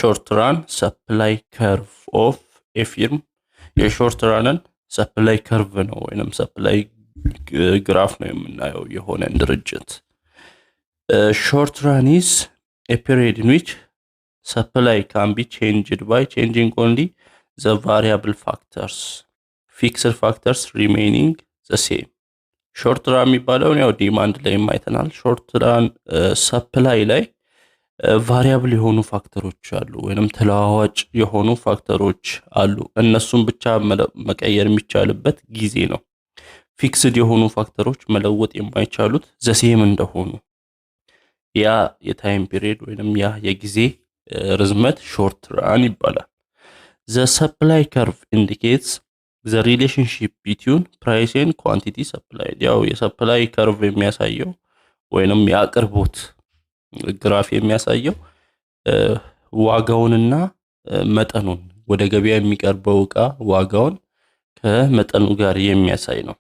short run supply curve of a firm የሾርት ራንን supply curve ነው ወይንም supply graph ነው የምናየው የሆነ ድርጅት short run is a period in which supply can be changed by changing only the variable factors fixed factors remaining the same short run የሚባለው ነው ዲማንድ ላይ ማይተናል short run supply ላይ variable የሆኑ ፋክተሮች አሉ ወይንም ተለዋዋጭ የሆኑ ፋክተሮች አሉ እነሱን ብቻ መቀየር የሚቻልበት ጊዜ ነው ፊክስድ የሆኑ ፋክተሮች መለወጥ የማይቻሉት ዘሴም እንደሆኑ ያ የታይም ፒሪየድ ወይንም ያ የጊዜ ርዝመት ሾርት ራን ይባላል the supply curve indicates the relationship between price and quantity supplied ያው የሰፕላይ ከርቭ የሚያሳየው ወይንም ያቀርቦት ግራፍ የሚያሳየው ዋጋውንና መጠኑን ወደ ገበያ የሚቀርበው ዕቃ ዋጋውን ከመጠኑ ጋር የሚያሳይ ነው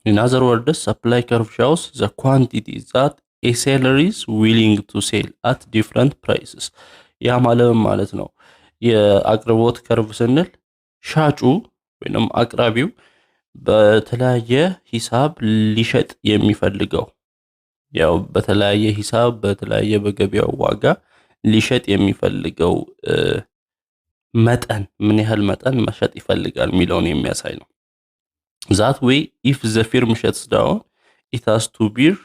in other words supply curve shows the quantity that a seller is willing to sell at different prices ያ ማለት ነው የአቅርቦት ከርቭ ስንል ሻጩ ወይንም አቅራቢው በተለያየ ሂሳብ ሊሸጥ የሚፈልገው ያው በተለያየ ሂሳብ በተለያየ በገበያው ዋጋ ሊሸጥ የሚፈልገው መጠን ምን ያህል መጠን መሸጥ ይፈልጋል ሚሊዮን የሚያሳይ ነው that way if the firm shuts down it has to bear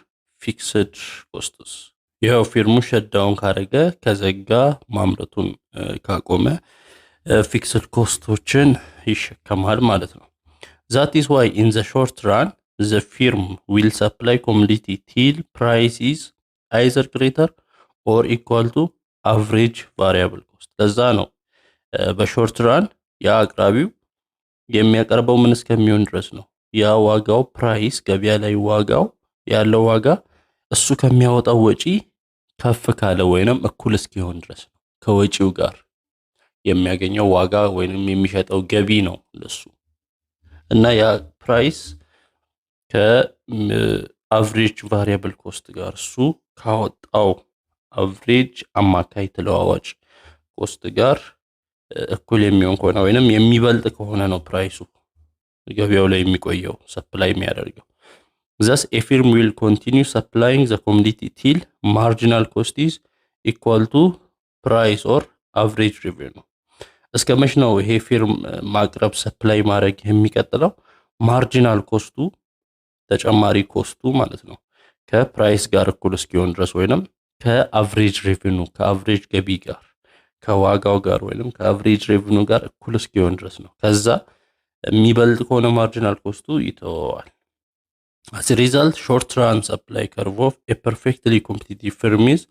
fixed costs ያው ፊርሙ ሸትዳውን ካረገ ከዘጋ ማምረቱን ካቆመ fixed ኮስቶችን ይሸከማል ማለት ነው that is why in the short run the firm will supply commodity till price is either greater or equal to average variable cost ለዛ ነው በሾርት ራን ያ አቅራቢው የሚያቀርበው ምን እስከሚሆን ድረስ ነው ያ ዋጋው ፕራይስ ገበያ ላይ ዋጋው ያለው ዋጋ እሱ ከሚያወጣው ወጪ ከፍ ካለ ወይንም እኩል እስኪሆን ድረስ ነው ከወጪው ጋር የሚያገኘው ዋጋ ወይንም የሚሸጠው ገቢ ነው ለሱ እና ያ ፕራይስ ከአቨሬጅ ቫሪያብል ኮስት ጋር እሱ ካወጣው አቨሬጅ አማካይ ተለዋዋጭ ኮስት ጋር እኩል የሚሆን ከሆነ ወይንም የሚበልጥ ከሆነ ነው ፕራይሱ ገበያው ላይ የሚቆየው ሰፕላይ የሚያደርገው thus a firm will continue supplying the commodity till marginal cost is equal to price or average revenue እስከመች ነው ይሄ ፊርም ማቅረብ ሰፕላይ ማድረግ የሚቀጥለው ማርጂናል ኮስቱ ተጨማሪ ኮስቱ ማለት ነው ከፕራይስ ጋር እኩል እስኪሆን ድረስ ወይንም ከአቨሬጅ ሬቨኑ ከአቨሬጅ ገቢ ጋር ከዋጋው ጋር ወይንም ከአቨሬጅ ሬቨኑ ጋር እኩል እስኪሆን ድረስ ነው ከዛ የሚበልጥ ከሆነ ማርጂናል ኮስቱ ይተዋል as a result short run supply curve of a perfectly competitive firm is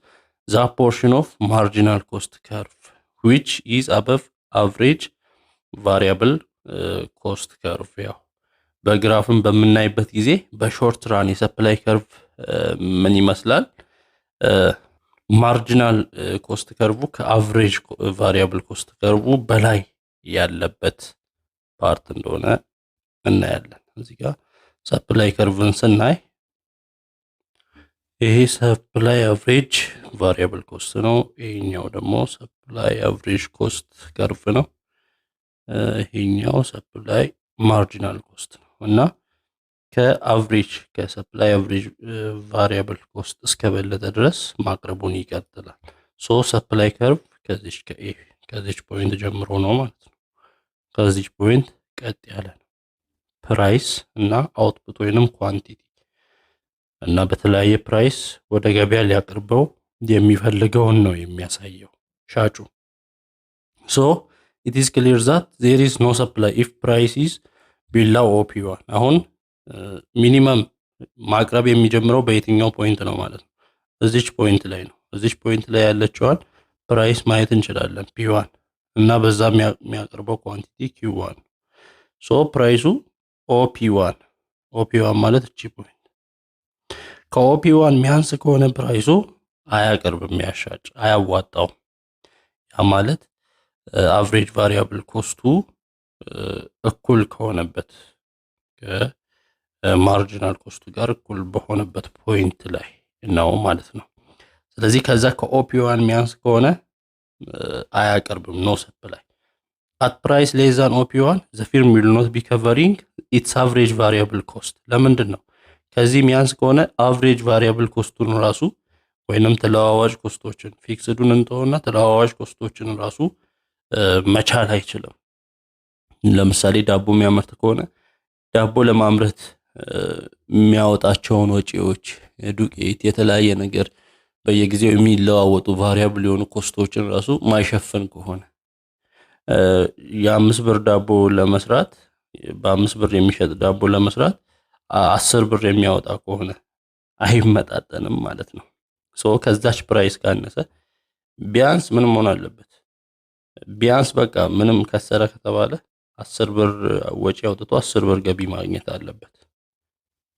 the portion of marginal cost curve which is above average variable cost curve ያው በግራፍም በመናይበት ጊዜ በሾርት ራን የሰፕላይ ከርቭ ምን ይመስላል ማርጂናል ኮስት ከርቭ ከአቨሬጅ ቫሪያብል ኮስት ከርቭ በላይ ያለበት ፓርት እንደሆነ እናያለን እዚህ ጋር ሰፕላይ ከርቭን ስናይ ይሄ ሰፕላይ አቨሬጅ ቫሪያብል ኮስት ነው ይሄኛው ደግሞ ሰፕላይ አቨሬጅ ኮስት ከርቭ ነው ይሄኛው ሰፕላይ ማርጂናል ኮስት ነው እና ከአቨሬጅ ከሰፕላይ አቨሬጅ ቫሪያብል ኮስት እስከበለጠ ድረስ ማቅረቡን ይቀጥላል ሶ ሰፕላይ ከርቭ ከዚህ ፖይንት ጀምሮ ነው ማለት ነው ከዚህ ፖይንት ቀጥ ያለ ነው ፕራይስ እና አውትፑት ወይንም ኳንቲቲ እና በተለያየ ፕራይስ ወደ ገበያ ሊያቀርበው የሚፈልገውን ነው የሚያሳየው ሻጩ so it is clear that there is no supply if price is below op1 አሁን ሚኒመም ማቅረብ የሚጀምረው በየትኛው ፖይንት ነው ማለት ነው እዚች ፖይንት ላይ ነው እዚች ፖይንት ላይ ያለችዋን ፕራይስ ማየት እንችላለን p1 እና በዛ የሚያቀርበው ኳንቲቲ q1 so ፕራይሱ op1 ማለት እቺ ፖይንት ከop1 ሚያንስ ከሆነ ፕራይሱ አያቀርብም ያሻጭ አያዋጣው ያ ማለት አቨሬጅ ቫሪያብል ኮስቱ እኩል ከሆነበት ከማርጂናል ኮስቱ ጋር እኩል በሆነበት ፖይንት ላይ ነው ማለት ነው ስለዚህ ከዛ ከop1 ሚያንስ ከሆነ አያቀርብም no supply at price less than OP1 the firm will not be covering its average variable cost ለምንድን ነው ከዚህ ሚያንስ ከሆነ average variable cost-ን ራሱ ወይንም ተለዋዋጭ ኮስቶችን ፊክስዱን እንተውና ተለዋዋጭ ኮስቶችን ራሱ መቻል አይችልም ለምሳሌ ዳቦ የሚያመርት ከሆነ ዳቦ ለማምረት የሚያወጣቸውን ወጪዎች ዱቄት የተለያየ ነገር በየጊዜው የሚለዋወጡ ቫሪያብል የሆኑ ኮስቶችን ራሱ ማይሸፈን ከሆነ የ5 ብር ዳቦ ለመስራት በ5 ብር የሚሸጥ ዳቦ ለመስራት 10 ብር የሚያወጣ ከሆነ አይመጣጠንም ማለት ነው ሶ ከዛች ፕራይስ ካነሰ ቢያንስ ምን መሆን አለበት ቢያንስ በቃ ምንም ከሰረ ከተባለ 10 ብር ወጪ አውጥቶ 10 ብር ገቢ ማግኘት አለበት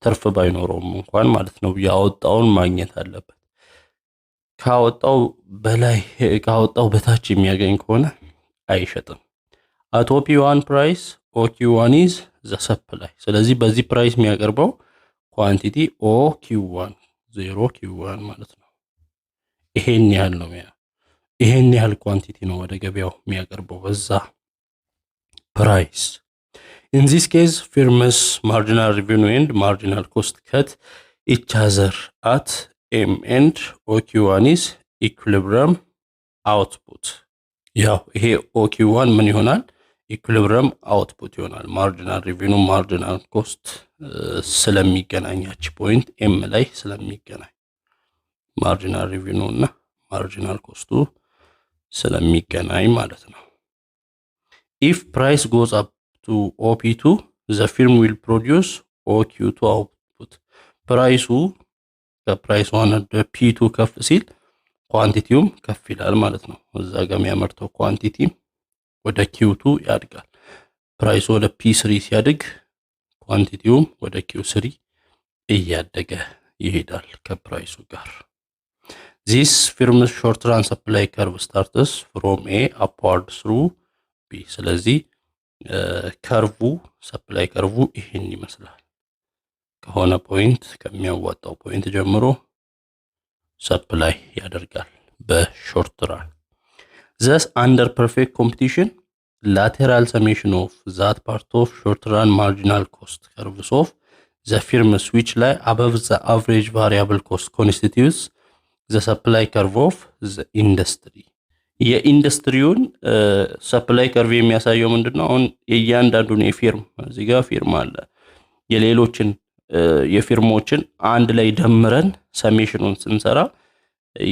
ትርፍ ባይኖረውም እንኳን ማለት ነው ያወጣውን ማግኘት አለበት ካወጣው በላይ ካወጣው በታች የሚያገኝ ከሆነ አይሸጥም at OP1 price OQ1 is the supply ስለዚህ በዚህ ፕራይስ የሚያቀርበው ኳንቲቲ OQ1 0Q1 ማለት ነው ይሄን ያህል ነው ይሄን ያህል ኳንቲቲ ነው ወደ ገበያው የሚያቀርበው በዛ ፕራይስ in this case firm's marginal revenue and marginal cost cut each other at M and OQ1 is equilibrium output ያው ይሄ OQ1 ምን ይሆናል equilibrium output ይሆናል marginal revenue marginal cost ስለሚገናኛች ፖይንት M ላይ ስለሚገናኝ marginal revenue እና marginal cost ስለሚገናኝ ማለት ነው if price goes up to OP2 the firm will produce OQ2 output ፕራይሱ ከፕራይስ 1 ወደ P2 ከፍ ሲል ኳንቲቲውም ከፍ ይላል ማለት ነው እዛ ጋር የሚያመርተው ኳንቲቲ ወደ Q2 ያድጋል ፕራይሱ ወደ P3 ሲያድግ ኳንቲቲውም ወደ Q3 እያደገ ይሄዳል ከፕራይሱ ጋር this firm's short run supply curve starts from A upward through B ስለዚህ ከርቡ ሰፕላይ ከርቡ ይሄን ይመስላል ከሆነ ፖይንት ከሚያዋጣው ፖይንት ጀምሮ ሰፕላይ ያደርጋል በሾርት ራን thus under perfect competition lateral summation of that part of short run marginal cost curves of the firm switch ላይ above the average variable cost constitutes the supply curve of the industry የኢንዱስትሪውን ሰፕላይ ከርቭ የሚያሳየው ምንድነው አሁን የእያንዳንዱን የፊርም እዚህ ጋር ፊርም አለ የሌሎችን የፊርሞችን አንድ ላይ ደምረን ሰሜሽኑን ስንሰራ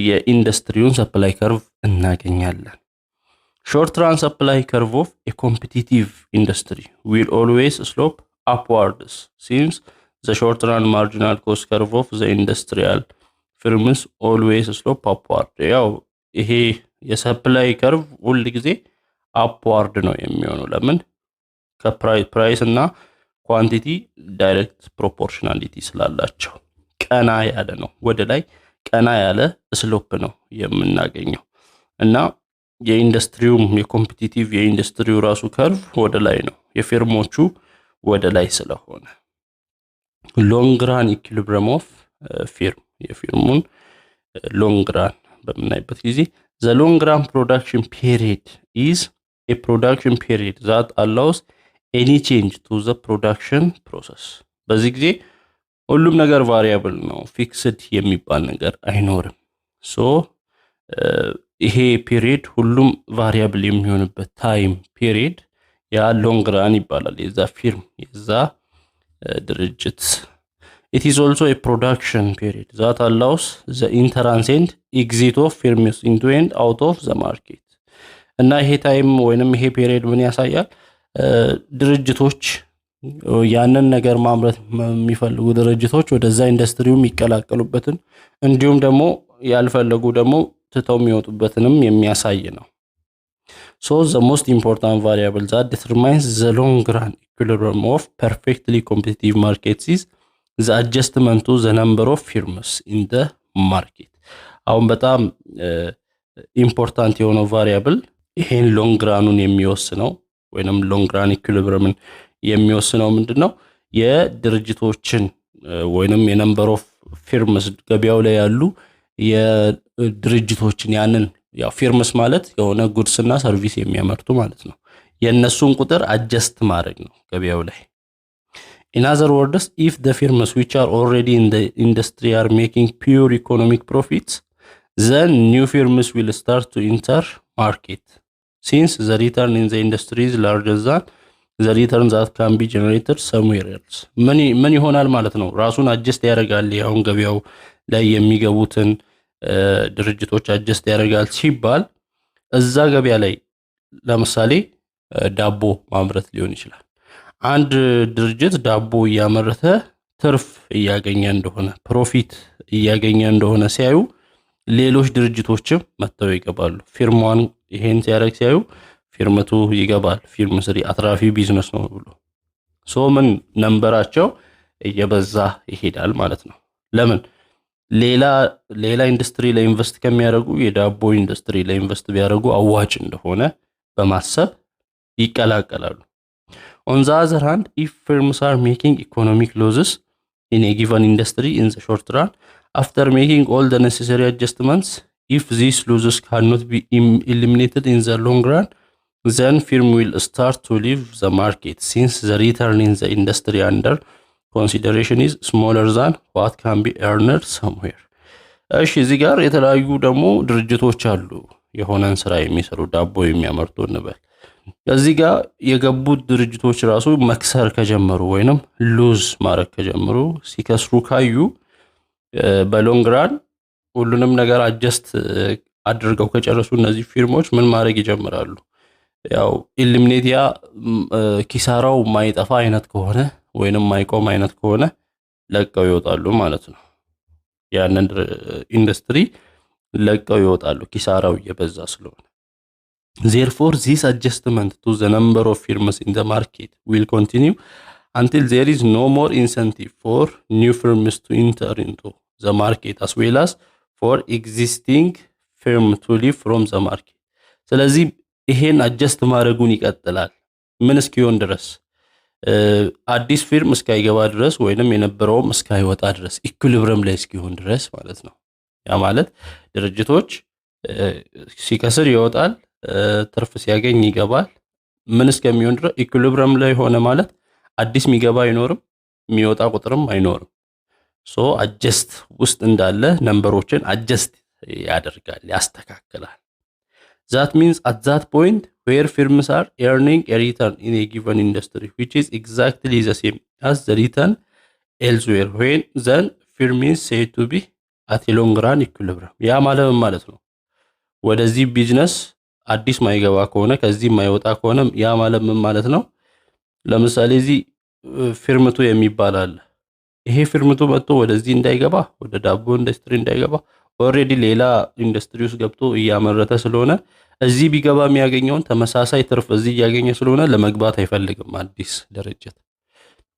የኢንዱስትሪውን ሰፕላይ ከርቭ እናገኛለን short run supply curve of a competitive industry will always slope upwards since the short run marginal cost curve of the industrial firms always slope upward ያው ይሄ የሰፕላይ ከርቭ ሁሉ ጊዜ አፕዋርድ ነው የሚሆነው ለምን ከፕራይስ እና ኳንቲቲ ዳይሬክት ፕሮፖርሽናሊቲ ስላላቸው ቀና ያለ ነው ወደ ላይ ቀና ያለ ስሎፕ ነው የምናገኘው እና የኢንዱስትሪውም የኮምፒቲቲቭ የኢንዱስትሪው ራሱ ከርቭ ወደ ላይ ነው የፊርሞቹ ወደ ላይ ስለሆነ ሎንግ ራን ኢኩሊብሪየም ኦፍ ፊርም የፊርሙን ሎንግ ራን በምናይበት ጊዜ the long run production period is a production period that allows any change to the production process በዚህ ጊዜ ሁሉም ነገር ቫሪያብል ነው ፊክስድ የሚባል ነገር አይኖርም ሶ ይሄ ፒሪድ ሁሉም ቫሪያብል የሚሆንበት ታይም ፒሪድ ያ ሎንግ ራን ይባላል የዛ ፊርም የዛ ድርጅት it is also a production period that allows the entrance and exit of firms into and out of the market እና ይሄ ታይም ወይንም ይሄ ፒሪድ ምን ያሳያል ድርጅቶች ያንን ነገር ማምረት የሚፈልጉ ድርጅቶች ወደዛ ኢንዱስትሪው የሚቀላቀሉበትን እንዲሁም ደግሞ ያልፈለጉ ደግሞ ትተው የሚወጡበትንም የሚያሳይ ነው so the most important variable that determines the long run equilibrium of perfectly competitive markets is the adjustment to the number of firms in the market አሁን በጣም ኢምፖርታንት የሆነው ቫሪያብል ይሄን ሎንግ ራኑን የሚወስነው ወይንም ሎንግ ራን ኢኩሊብሪየምን የሚወስነው ምንድነው የድርጅቶችን ወይንም የነምበር ኦፍ ፊርምስ ገበያው ላይ ያሉ የድርጅቶችን ያንን ያው ፊርምስ ማለት የሆነ ጉድስ እና ሰርቪስ የሚያመርቱ ማለት ነው። የእነሱን ቁጥር አጀስት ማድረግ ነው ገበያው ላይ። In other words, if the firms which are already in the industry are making pure economic profits, then new firms will start to enter market. Since the return in the industry is larger than the return that can be generated somewhere else. ምን ይሆናል ማለት ነው? ራሱን አጀስት ያደርጋል። አሁን ገበያው ላይ የሚገቡትን ድርጅቶች አጀስት ያደርጋል ሲባል እዛ ገበያ ላይ ለምሳሌ ዳቦ ማምረት ሊሆን ይችላል። አንድ ድርጅት ዳቦ እያመረተ ትርፍ እያገኘ እንደሆነ ፕሮፊት እያገኘ እንደሆነ ሲያዩ ሌሎች ድርጅቶችም መጥተው ይገባሉ። ፊርማውን ይሄን ሲያደርግ ሲያዩ ፊርመቱ ይገባል። ፊርም ስሪ አትራፊ ቢዝነስ ነው ብሎ ምን ነንበራቸው እየበዛ ይሄዳል ማለት ነው። ለምን ሌላ ኢንዱስትሪ ላይ ኢንቨስት ከሚያደርጉ የዳቦ ኢንዱስትሪ ላይ ኢንቨስት ቢያደርጉ አዋጭ እንደሆነ በማሰብ ይቀላቀላሉ። On the other hand, if firms are making economic losses in a given industry in the short run, after making all the necessary adjustments, if these losses cannot be eliminated in the long run, then firm will start to leave the market since the return in the industry under consideration is smaller than what can be earned somewhere. እሺ እዚህ ጋር የተለያዩ ደግሞ ድርጅቶች አሉ የሆነን ስራ የሚሰሩ ዳቦ የሚያመርቱ እንበል። እዚህ ጋር የገቡት ድርጅቶች ራሱ መክሰር ከጀመሩ ወይንም ሉዝ ማድረግ ከጀመሩ ሲከስሩ ካዩ በሎንግ ራን ሁሉንም ነገር አጀስት አድርገው ከጨረሱ እነዚህ ፊርሞች ምን ማድረግ ይጀምራሉ? ያው ኢሊሚኔቲያ ኪሳራው ማይጠፋ አይነት ከሆነ ወይንም ማይቆም አይነት ከሆነ ለቀው ይወጣሉ ማለት ነው። ያንን ኢንዱስትሪ ለቀው ይወጣሉ ኪሳራው እየበዛ ስለሆነ። Therefore, this adjustment to the number of firms in the market will continue until there is no more incentive for new firms to enter into the market as well as for existing firms to leave from the market. ስለዚህ ይሄን አጀስት ማድረጉን ይቀጥላል። ምን እስኪሆን ድረስ? አዲስ ፊርም እስካይገባ ድረስ ወይንም የነበረውም እስካይወጣ ድረስ ኢኩሊብረም ላይ እስኪሆን ድረስ ማለት ነው። ያ ማለት ድርጅቶች ሲከስር ይወጣል፣ ትርፍ ሲያገኝ ይገባል። ምን እስከሚሆን ድረስ ኢኩሊብረም ላይ ሆነ ማለት አዲስ የሚገባ አይኖርም፣ የሚወጣ ቁጥርም አይኖርም። አጀስት ውስጥ እንዳለ ነምበሮችን አጀስት ያደርጋል፣ ያስተካክላል። That means at that point where firms are earning a return in a given industry which is exactly the same as the return elsewhere, when then firm is said to be at a long run equilibrium. ያ ማለት ነው ወደዚህ ቢዝነስ አዲስ ማይገባ ከሆነ ከዚህ ማይወጣ ከሆነ ያ ማለት ነው። ለምሳሌ እዚህ ፊርምቱ የሚባል አለ። ይሄ ፊርምቱ መጥቶ ወደዚህ እንዳይገባ ወደ ዳቦ ኢንዱስትሪ እንዳይገባ ኦሬዲ ሌላ ኢንዱስትሪ ውስጥ ገብቶ እያመረተ ስለሆነ እዚህ ቢገባ የሚያገኘውን ተመሳሳይ ትርፍ እዚህ ያገኘ ስለሆነ ለመግባት አይፈልግም። አዲስ ድርጅት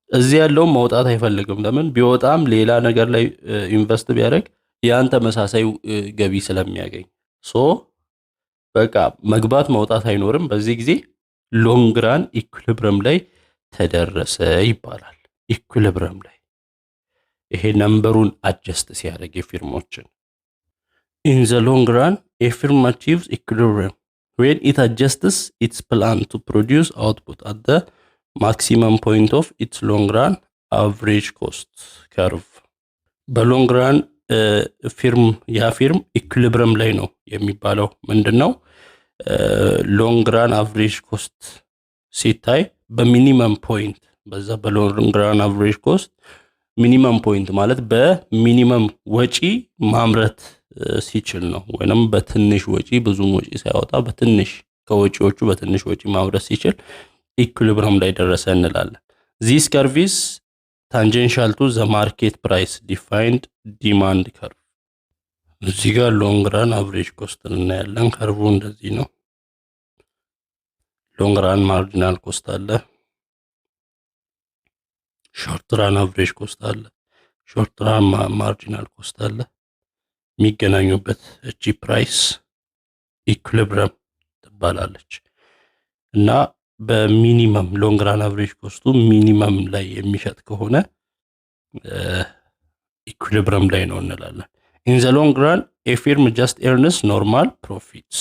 እዚህ ያለውን ማውጣት አይፈልግም። ለምን ቢወጣም ሌላ ነገር ላይ ኢንቨስት ቢያደርግ ያን ተመሳሳይ ገቢ ስለሚያገኝ በቃ መግባት ማውጣት አይኖርም። በዚህ ጊዜ ሎንግ ራን ኢኩሊብረም ላይ ተደረሰ ይባላል። ኢኩሊብረም ላይ ይሄ ነምበሩን አጀስት ሲያደርግ የፊርሞችን in the long run a firm achieves equilibrium when it adjusts its plan to produce output at the maximum point of its long run average cost curve. በሎንግ ራን ያ ፊርም ኢኩሊብረም ላይ ነው የሚባለው። ምንድነው ሎንግ ራን አቨሬጅ ኮስት ሲታይ በሚኒመም ፖይንት በዛ በሎንግ ራን አቨሬጅ ኮስት ሚኒመም ፖይንት ማለት በሚኒመም ወጪ ማምረት ሲችል ነው። ወይንም በትንሽ ወጪ ብዙ ወጪ ሳይወጣ በትንሽ ከወጪዎቹ በትንሽ ወጪ ማምረት ሲችል ኢኩሊብረም ላይ ደረሰ እንላለን። This curve is tangential to the market price defined demand curve. እዚህ ጋር ሎንግ ራን አቨሬጅ ኮስት እናያለን። ከርቡ እንደዚህ ነው። ሎንግ ራን ማርጂናል ኮስት አለ፣ ሾርት ራን አቨሬጅ ኮስት አለ፣ ሾርት ራን ማርጂናል ኮስት አለ። የሚገናኙበት እቺ ፕራይስ ኢኩሊብረም ትባላለች እና በሚኒመም ሎንግ ራን አቨሬጅ ኮስቱ ሚኒመም ላይ የሚሸጥ ከሆነ ኢኩሊብረም ላይ ነው እንላለን። in the long run a firm just earns normal profits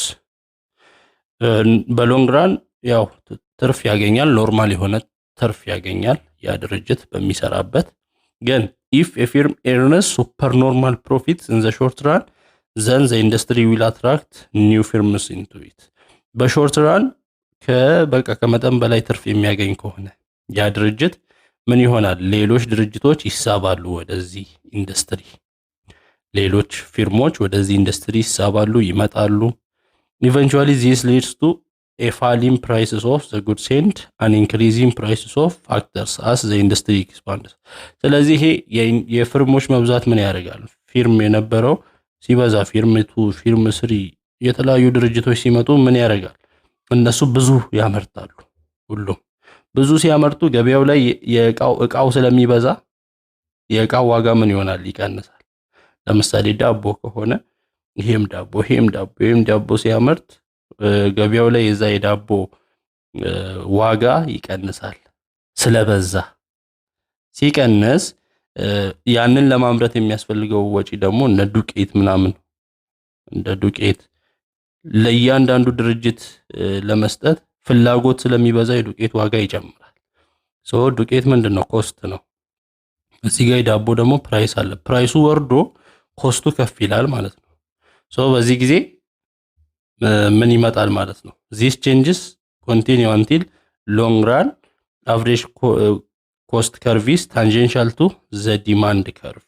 በሎንግ ራን ያው ትርፍ ያገኛል ኖርማል የሆነ ትርፍ ያገኛል ያ ድርጅት በሚሰራበት ግን if a firm earns supernormal profits in the short run then the industry will attract new firms into it በሾርት ራን በቃ ከመጠን በላይ ትርፍ የሚያገኝ ከሆነ ያ ድርጅት ምን ይሆናል ሌሎች ድርጅቶች ይሳባሉ ወደዚህ ኢንዱስትሪ ሌሎች ፊርሞች ወደዚህ ኢንዱስትሪ ይሳባሉ ይመጣሉ eventually this leads to a falling prices of the goods and an increasing prices of factors as the industry expands ስለዚህ ይሄ የፊርሞች መብዛት ምን ያደርጋል ፊርም የነበረው ሲበዛ ፊርም 2 ፊርም 3 የተለያዩ ድርጅቶች ሲመጡ ምን ያደርጋል እነሱ ብዙ ያመርታሉ ሁሉም ብዙ ሲያመርቱ ገበያው ላይ የእቃው ስለሚበዛ የእቃው ዋጋ ምን ይሆናል ይቀንሳል ለምሳሌ ዳቦ ከሆነ ይሄም ዳቦ ሲያመርት ገበያው ላይ የዛ የዳቦ ዋጋ ይቀንሳል ስለበዛ ሲቀንስ ያንን ለማምረት የሚያስፈልገው ወጪ ደግሞ እንደ ዱቄት ምናምን እንደ ዱቄት ለእያንዳንዱ ድርጅት ለመስጠት ፍላጎት ስለሚበዛ የዱቄት ዋጋ ይጨምራል ዱቄት ምንድነው ኮስት ነው እዚህ ጋር ዳቦ ደግሞ ፕራይስ አለ ፕራይሱ ወርዶ ኮስቱ ከፍ ይላል ማለት ነው በዚህ ጊዜ ምን ይመጣል ማለት ነው this changes continue until long run average cost curve is tangential to the demand curve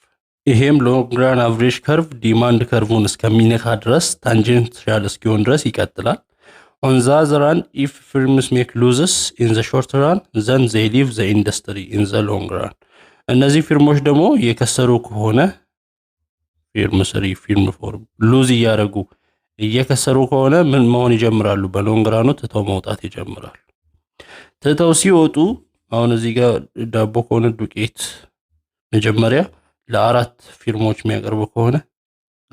ይሄም long run average curve demand curve-ን እስከሚነካ ድረስ tangential እስኪሆን ድረስ ይቀጥላል on the other hand if firms make losses in the short run then they leave the industry in the long run እነዚህ ፊርሞች ደግሞ የከሰሩ ከሆነ ፊርም 3 ፊርም 4 ሉዝ ያረጉ እየከሰሩ ከሆነ ምን መሆን ይጀምራሉ በሎንግ ራኑ ተተው መውጣት ይጀምራሉ ተተው ሲወጡ አሁን እዚህ ጋር ዳቦ ከሆነ ዱቄት መጀመሪያ ለአራት ፊርሞች የሚያቀርቡ ከሆነ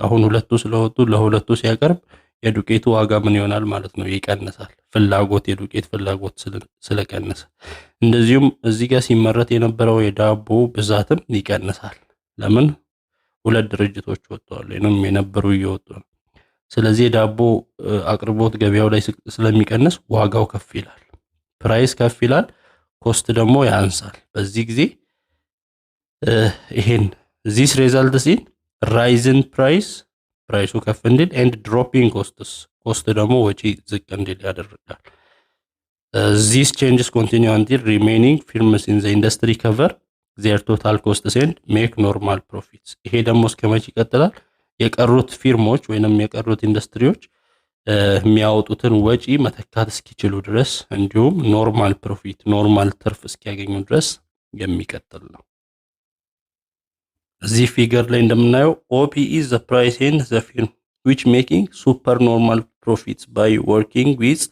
አሁን ሁለቱ ስለወጡ ለሁለቱ ሲያቀርብ የዱቄቱ ዋጋ ምን ይሆናል ማለት ነው ይቀንሳል ፍላጎት የዱቄት ፍላጎት ስለቀነሰ እንደዚሁም እዚህ ጋር ሲመረት የነበረው የዳቦ ብዛትም ይቀንሳል ለምን ሁለት ድርጅቶች ወጥተዋል ወይንም የነበሩ እየወጡ ስለዚህ ዳቦ አቅርቦት ገበያው ላይ ስለሚቀንስ ዋጋው ከፍ ይላል ፕራይስ ከፍ ይላል ኮስት ደግሞ ያንሳል በዚህ ጊዜ ይሄን this results in rise in ፕራይሱ ከፍ እንዲል and dropping cost ደግሞ ወጪ ዝቅ እንዲል ያደርጋል these changes continue until remaining firms in the industry cover their total costs and make normal profits ይሄ ደግሞ እስከመቼ ይቀጥላል የቀሩት ፊርሞች ወይንም የቀሩት ኢንዱስትሪዎች የሚያወጡትን ወጪ መተካት እስኪችሉ ድረስ እንዲሁም ኖርማል ፕሮፊት ኖርማል ትርፍ እስኪያገኙ ድረስ የሚቀጥል ነው እዚህ ፊገር ላይ እንደምናየው OP is the price in the firm which making super normal profits by working with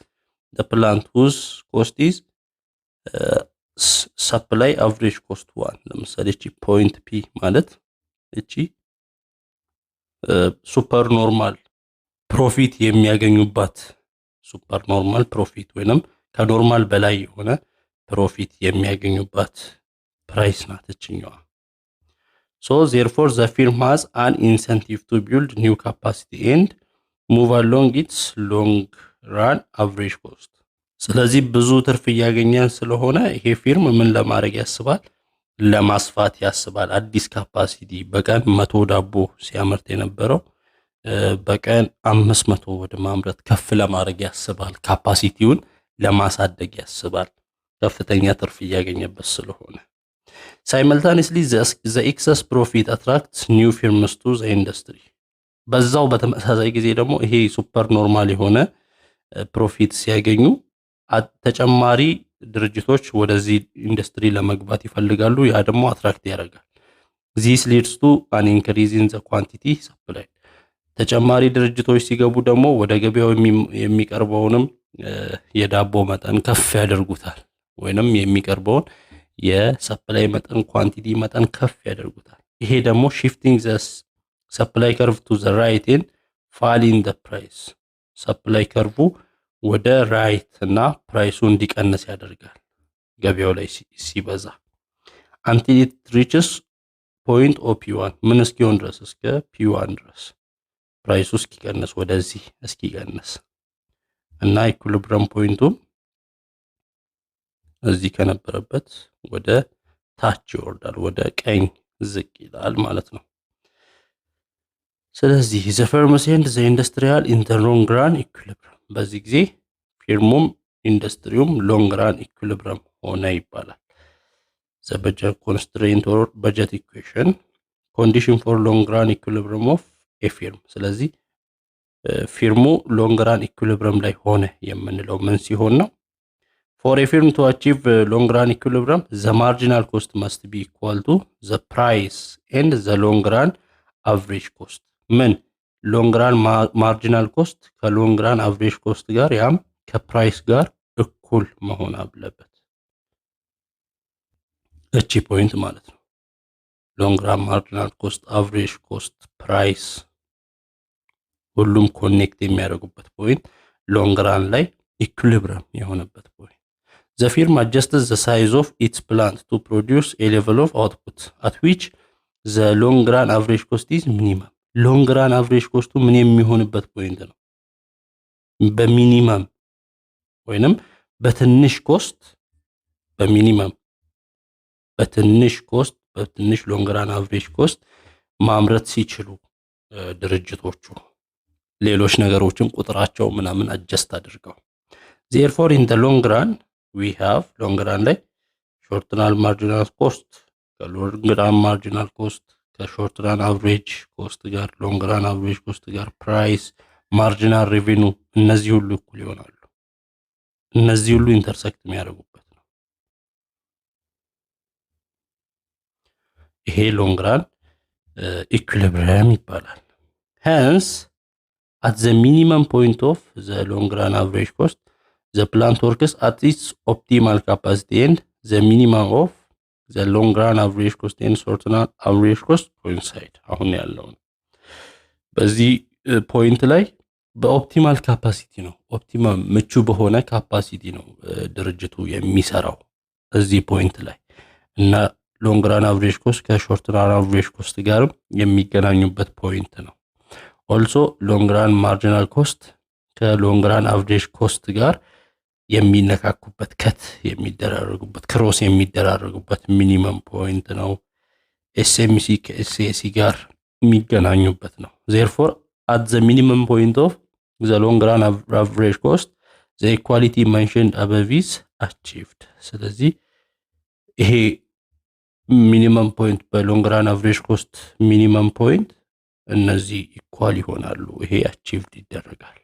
the plant whose cost is supply average cost 1 ለምሳሌ እቺ ፖይንት P ማለት እቺ ሱፐር ኖርማል ፕሮፊት የሚያገኙባት ሱፐር ኖርማል ፕሮፊት ወይንም ከኖርማል በላይ የሆነ ፕሮፊት የሚያገኙባት ፕራይስ ናት እቺኛዋ so therefore the firm has an incentive to build new capacity and move along its long run average cost ስለዚህ ብዙ ትርፍ ያገኛል ስለሆነ ይሄ ፊርም ምን ለማድረግ ያስባል ለማስፋት ያስባል አዲስ ካፓሲቲ በቀን 100 ዳቦ ሲያመርት የነበረው በቀን 500 ወደ ማምረት ከፍ ለማድረግ ያስባል ካፓሲቲውን ለማሳደግ ያስባል ከፍተኛ ትርፍ ያገኘበት ስለሆነ simultaneously the excess profit attracts new firms to the industry በዛው በተመሳሳይ ጊዜ ደግሞ ይሄ ሱፐር ኖርማል የሆነ ፕሮፊት ሲያገኙ ተጨማሪ ድርጅቶች ወደዚህ ኢንዱስትሪ ለመግባት ይፈልጋሉ ያ ደግሞ አትራክት ያደርጋል this leads to an increase in the quantity supply ተጨማሪ ድርጅቶች ሲገቡ ደግሞ ወደ ገበያው የሚቀርበውንም የዳቦ መጠን ከፍ ያደርጉታል ወይንም የሚቀርበውን የሰፕላይ መጠን ኳንቲቲ መጠን ከፍ ያደርጉታል ይሄ ደግሞ shifting the supply curve to the right and falling the price supply curve ወደ ራይት እና ፕራይሱ እንዲቀንስ ያደርጋል ገበያው ላይ ሲበዛ until it reaches ፖይንት ኦፒ1 ምን እስኪሆን ድረስ እስከ ፒ1 ድረስ ፕራይሱ እስኪቀንስ ወደዚህ እስኪቀንስ እና ኢኩሊብሪየም ፖይንቱም እዚህ ከነበረበት ወደ ታች ይወርዳል፣ ወደ ቀኝ ዝቅ ይላል ማለት ነው። ስለዚህ the firms and the industrial in the long run equilibrium በዚህ ጊዜ ፊርሙም ኢንዱስትሪውም ሎንግ ራን ኢኩሊብሪየም ሆነ ይባላል። the budget constraint or budget equation condition for long run equilibrium of a firm ስለዚህ ፊርሙ ሎንግ ራን ኢኩሊብሪየም ላይ ሆነ የምንለው ምን ሲሆን ነው? for a firm to achieve long run equilibrium the marginal cost must be equal to the price and the long run average cost ምን ሎንግ ራን ማርጂናል ኮስት ከሎንግ ራን አቨሬጅ ኮስት ጋር ያም ከፕራይስ ጋር እኩል መሆን አለበት። እቺ ፖይንት ማለት ነው። ሎንግ ራን ማርጂናል ኮስት፣ አቨሬጅ ኮስት፣ ፕራይስ ሁሉም ኮኔክት የሚያደርጉበት ፖይንት ሎንግ ራን ላይ ኢኩሊብሪየም የሆነበት ፖይንት። the firm adjusts the size of its plant to produce a level of output at which the long run average cost is minimum ሎንግ ራን አቨሬጅ ኮስቱ ምን የሚሆንበት ፖይንት ነው? በሚኒመም ወይንም በትንሽ ኮስት በሚኒመም በትንሽ ኮስት በትንሽ ሎንግ ራን አቨሬጅ ኮስት ማምረት ሲችሉ ድርጅቶቹ ሌሎች ነገሮችን ቁጥራቸው ምናምን አጀስት አድርገው therefore in the long run we have long run ላይ short run marginal cost ከሎንግ ራን ማርጂናል ኮስት ከሾርት ራን አቨሬጅ ኮስት ጋር ሎንግ ራን አቨሬጅ ኮስት ጋር ፕራይስ ማርጂናል ሬቬኑ እነዚህ ሁሉ እኩል ይሆናሉ። እነዚህ ሁሉ ኢንተርሰክት የሚያደርጉበት ነው። ይሄ ሎንግ ራን ኢኩሊብሪየም ይባላል። hence at the minimum point of the long run average cost the plant works at its optimal capacity and the minimum of the long run average cost and short run average cost coincide አሁን ያለው በዚህ ፖይንት ላይ በኦፕቲማል ካፓሲቲ ነው ኦፕቲመም ምቹ በሆነ ካፓሲቲ ነው ድርጅቱ የሚሰራው እዚህ ፖይንት ላይ እና ሎንግ ራን አቨሬጅ ኮስት ከሾርት ራን አቨሬጅ ኮስት ጋር የሚገናኙበት ፖይንት ነው። also long run marginal cost ከሎንግ ራን አቨሬጅ ኮስት ጋር የሚነካኩበት ከት የሚደራረጉበት ክሮስ የሚደራረጉበት ሚኒመም ፖይንት ነው። ኤስኤምሲ ከኤስኤሲ ጋር የሚገናኙበት ነው። therefore at the minimum point of the long run average cost the equality mentioned above is achieved ስለዚህ ይሄ ሚኒመም ፖይንት በሎንግ ራን አቨሬጅ ኮስት ሚኒመም ፖይንት እነዚህ ኢኳል ይሆናሉ። ይሄ አቺቭድ ይደረጋል።